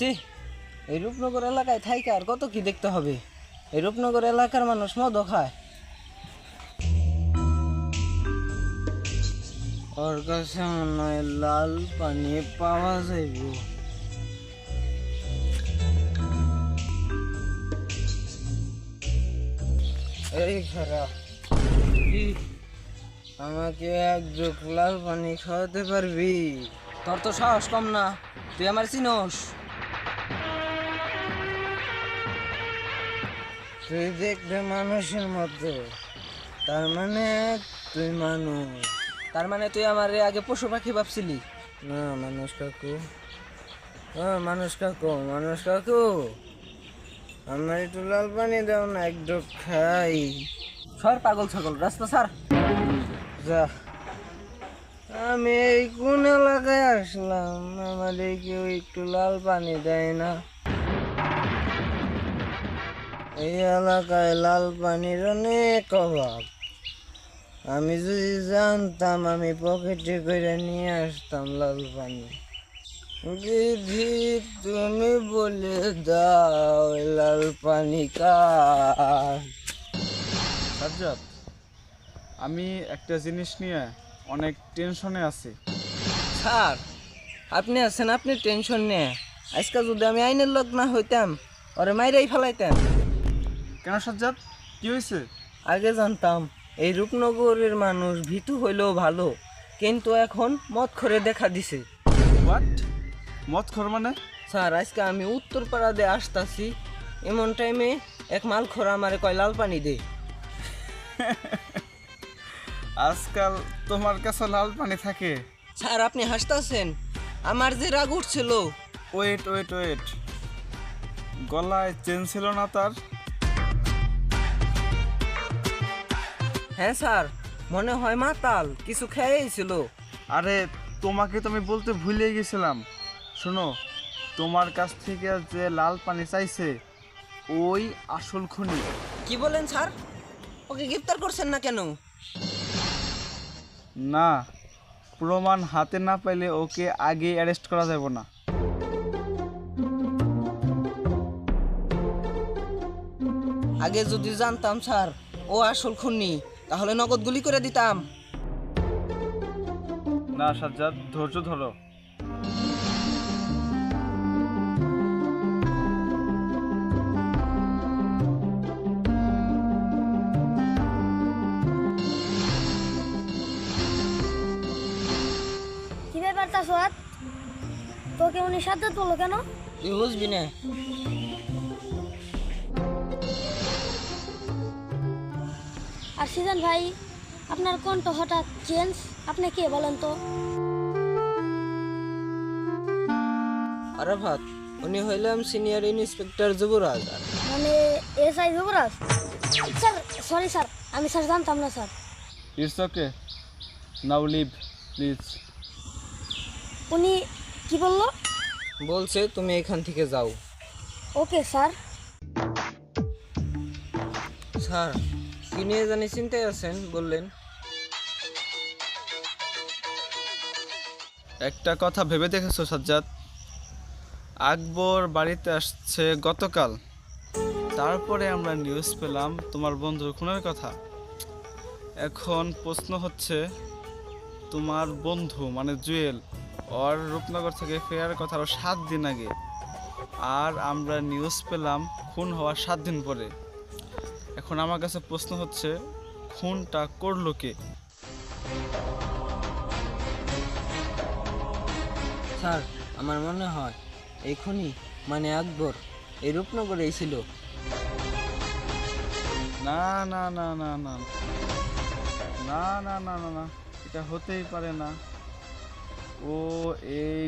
ছি, এই রূপনগর এলাকায় থাইকে আর কত কি দেখতে হবে। এই রূপনগর এলাকার মানুষ মদও খায়। ওর কাছে মনে হয় লাল পানি পাওয়া যাইব। এই খারাপ, আমাকে এক জগ লাল পানি খাওয়াতে পারবি? তোর তো সাহস কম না, তুই আমার চিনোস। তুই দেখবে মানুষের মতো, তার মানে তুই মানুষ। তার মানে তুই আমার আগে পশু পাখি ভাবছিলি? না মানুষ কাকু, মানুষ কাকু, মানুষ কাকু, আমার একটু লাল পানি দাও না, এক ডোক খাই। সর পাগল ছাগল, রাস্তা সার যা। আমি এই কোন এলাকায় আসলাম, আমাদের কেউ একটু লাল পানি দেয় না। এই এলাকায় লাল পানির অনেক অভাব। আমি যদি জানতাম আমি পকেটে করে নিয়ে আসতাম লাল পানি। দিদি তুমি বলে দাও লাল পানি কার? সাজ্জাদ, আমি একটা জিনিস নিয়ে অনেক টেনশনে আছি। স্যার আপনি আছেন, আপনি টেনশন নিয়ে। আজকে যদি আমি আইনের লোক না হইতাম, ওরে মাইরাই ফেলাইতাম। কেন সাজ্জাদ, কি হয়েছে? আগে জানতাম এই রূপনগরের মানুষ ভীতু হইলেও ভালো, কিন্তু এখন মদ খরে দেখা দিছে। হোয়াট? মদ খোর মানে? স্যার আজকে আমি উত্তরপাড়া দিয়ে আসতাছি, এমন টাইমে এক মাল খোরা আমারে কয় লাল পানি দে। আজকাল তোমার কাছে লাল পানি থাকে? স্যার আপনি হাসতাছেন, আমার যে রাগ উঠছিল। ওয়েট ওয়েট ওয়েট, গলায় চেন ছিল না তার? হ্যাঁ স্যার, মনে হয় মাতাল কিছু খেয়েছিল। আরে তোমাকে তো আমি বলতে ভুলে গেছিলাম। শোনো, তোমার কাছ থেকে যে লাল পানি চাইছে ওই আসল খুনি। কি বলেন স্যার? ওকে গ্রেফতার করছেন না কেন? না, প্রমাণ হাতে না পাইলে ওকে আগে অ্যারেস্ট করা যাবে না। আগে যদি জানতাম স্যার ও আসল খুনি, তাহলে নগদ গুলি করে দিতাম। না সাজ্জাদ, ধৈর্য ধরো। কি ব্যাপার তাসওয়াত, তোকে উনি সাথে তোলো কেন? তুই বুঝবি না। আর সিজন ভাই, আপনার কণ্ঠ হঠাৎ চেঞ্জ, আপনি কে বলেন তো? আরে ভাত, উনি হইলাম সিনিয়র ইন্সপেক্টর যুবরাজ। মানে SI Yuvraj? Sir sorry sir, আমি স্যার জানতাম না sir. It's okay, now leave please. উনি কি বললো? বলছে তুমি এখান থেকে যাও। Okay sir. স্যার কি নিয়ে জানি চিন্তায় আছেন বললেন? একটা কথা ভেবে দেখেছো সাজ্জাদ? আকবর বাড়িতে আসছে গতকাল, তারপরে আমরা নিউজ পেলাম তোমার বন্ধুর খুনের কথা। এখন প্রশ্ন হচ্ছে, তোমার বন্ধু মানে জুয়েল ওর রূপনগর থেকে ফেরার কথা আরও 7 দিন আগে, আর আমরা নিউজ পেলাম খুন হওয়ার 7 দিন পরে। এখন আমার কাছে প্রশ্ন হচ্ছে, খুনটা করলো কে? স্যার আমার মনে হয় এই খুনি মানে আকবর এই রূপনগরেই ছিল। না না না না না না না না না না, এটা হতেই পারে না। ও এই